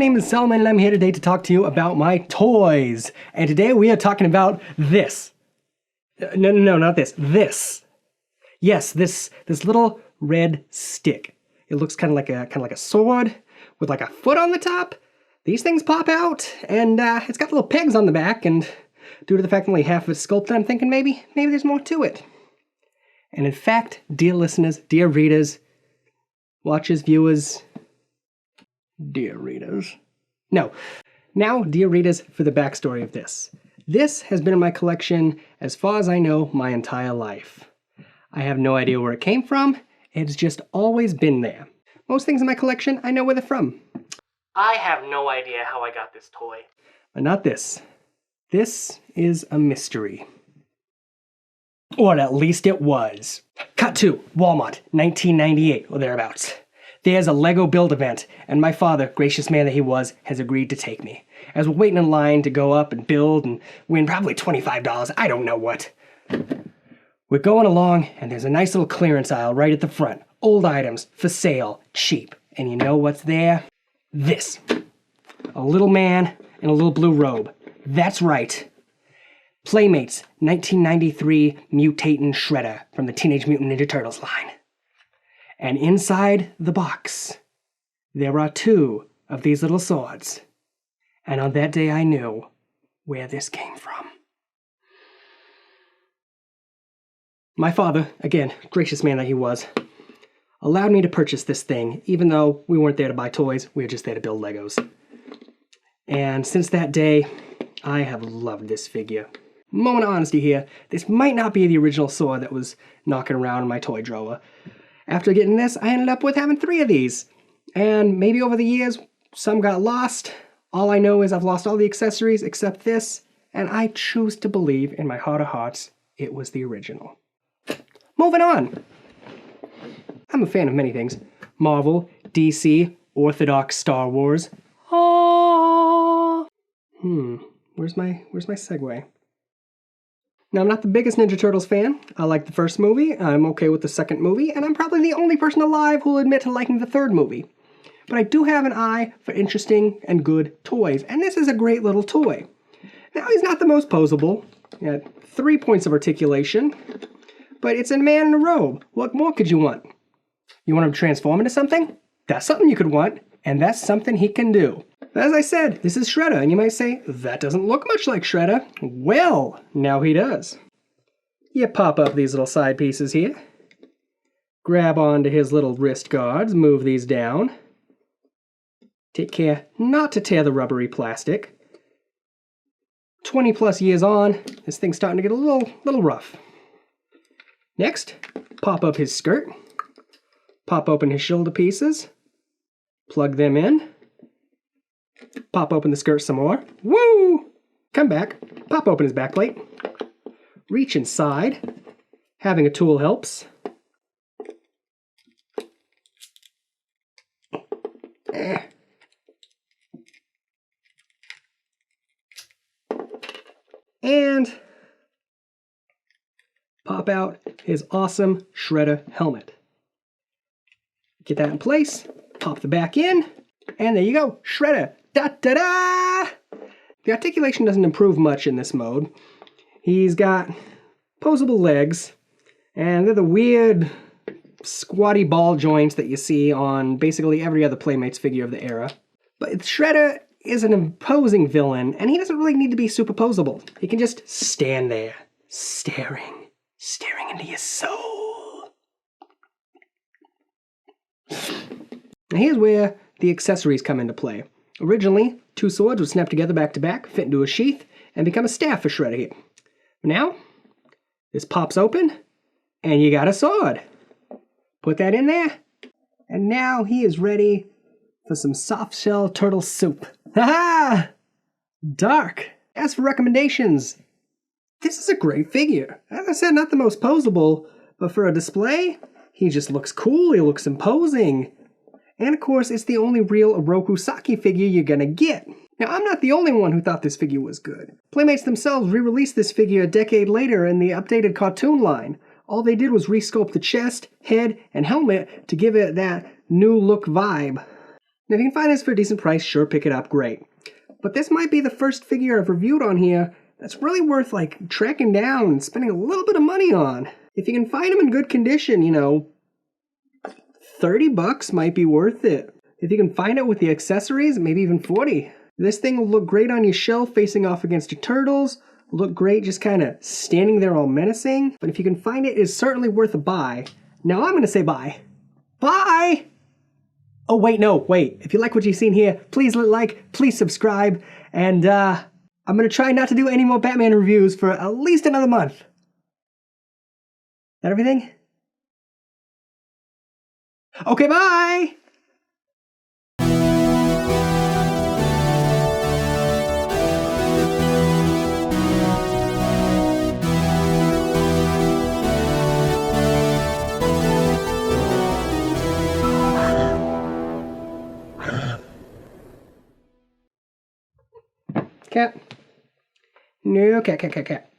name is Salman and I'm here today to talk to you about my toys. And today we are talking about this. No, not this. This. Yes, this little red stick. It looks kind of like a sword with like a foot on the top. These things pop out, and it's got little pegs on the back, and due to the fact that only half of it's sculpted, I'm thinking maybe there's more to it. And in fact, dear listeners, dear readers, watchers, viewers, dear readers. No. Now, dear readers, for the backstory of this. This has been in my collection, as far as I know, my entire life. I have no idea where it came from. It's just always been there. Most things in my collection, I know where they're from. I have no idea how I got this toy. But not this. This is a mystery. Or at least it was. Cut to Walmart, 1998, or thereabouts. There's a Lego build event, and my father, gracious man that he was, has agreed to take me. As we're waiting in line to go up and build and win probably $25, I don't know what. We're going along, and there's a nice little clearance aisle right at the front. Old items, for sale, cheap. And you know what's there? This. A little man in a little blue robe. That's right. Playmates, 1993 Mutatin Shredder from the Teenage Mutant Ninja Turtles line. And inside the box, there are two of these little swords. And on that day I knew where this came from. My father, again, gracious man that he was, allowed me to purchase this thing, even though we weren't there to buy toys, we were just there to build Legos. And since that day, I have loved this figure. Moment of honesty here, this might not be the original sword that was knocking around in my toy drawer. After getting this, I ended up with having 3 of these. And maybe over the years, some got lost. All I know is I've lost all the accessories except this, and I choose to believe in my heart of hearts it was the original. Moving on. I'm a fan of many things. Marvel, DC, Orthodox Star Wars. Where's my segue? Now, I'm not the biggest Ninja Turtles fan. I like the first movie, I'm okay with the second movie, and I'm probably the only person alive who will admit to liking the third movie. But I do have an eye for interesting and good toys, and this is a great little toy. Now, he's not the most posable. He had 3 points of articulation, but it's a man in a robe. What more could you want? You want him to transform into something? That's something you could want, and that's something he can do. As I said, this is Shredder, and you might say, that doesn't look much like Shredder. Well, now he does. You pop up these little side pieces here. Grab onto his little wrist guards, move these down. Take care not to tear the rubbery plastic. 20 plus years on, this thing's starting to get a little rough. Next, pop up his skirt. Pop open his shoulder pieces. Plug them in. Pop open the skirt some more. Woo! Come back. Pop open his backplate. Reach inside. Having a tool helps. And pop out his awesome Shredder helmet. Get that in place. Pop the back in. And there you go. Shredder. Da-da-da! The articulation doesn't improve much in this mode. He's got posable legs, and they're the weird squatty ball joints that you see on basically every other Playmates figure of the era. But Shredder is an imposing villain, and he doesn't really need to be superposable. He can just stand there, staring into your soul. Now here's where the accessories come into play. Originally, 2 swords would snap together back to back, fit into a sheath, and become a staff for Shredder here. Now, this pops open, and you got a sword. Put that in there, and now he is ready for some soft-shell turtle soup. Ha-ha! Dark. As for recommendations, this is a great figure. As I said, not the most posable, but for a display, he just looks cool, he looks imposing. And of course, it's the only real Oroku Saki figure you're gonna get. Now, I'm not the only one who thought this figure was good. Playmates themselves re-released this figure a decade later in the updated cartoon line. All they did was resculpt the chest, head, and helmet to give it that new look vibe. Now, if you can find this for a decent price, sure, pick it up, great. But this might be the first figure I've reviewed on here that's really worth, like, tracking down and spending a little bit of money on. If you can find them in good condition, you know, $30 might be worth it. If you can find it with the accessories, maybe even 40. This thing will look great on your shelf facing off against your turtles. Will look great just kind of standing there all menacing. But if you can find it, it's certainly worth a buy. Now I'm going to say bye. Bye! Oh, wait, no, wait. If you like what you've seen here, please like, please subscribe, and I'm going to try not to do any more Batman reviews for at least another month. That everything? Okay, bye! Cat. No, cat.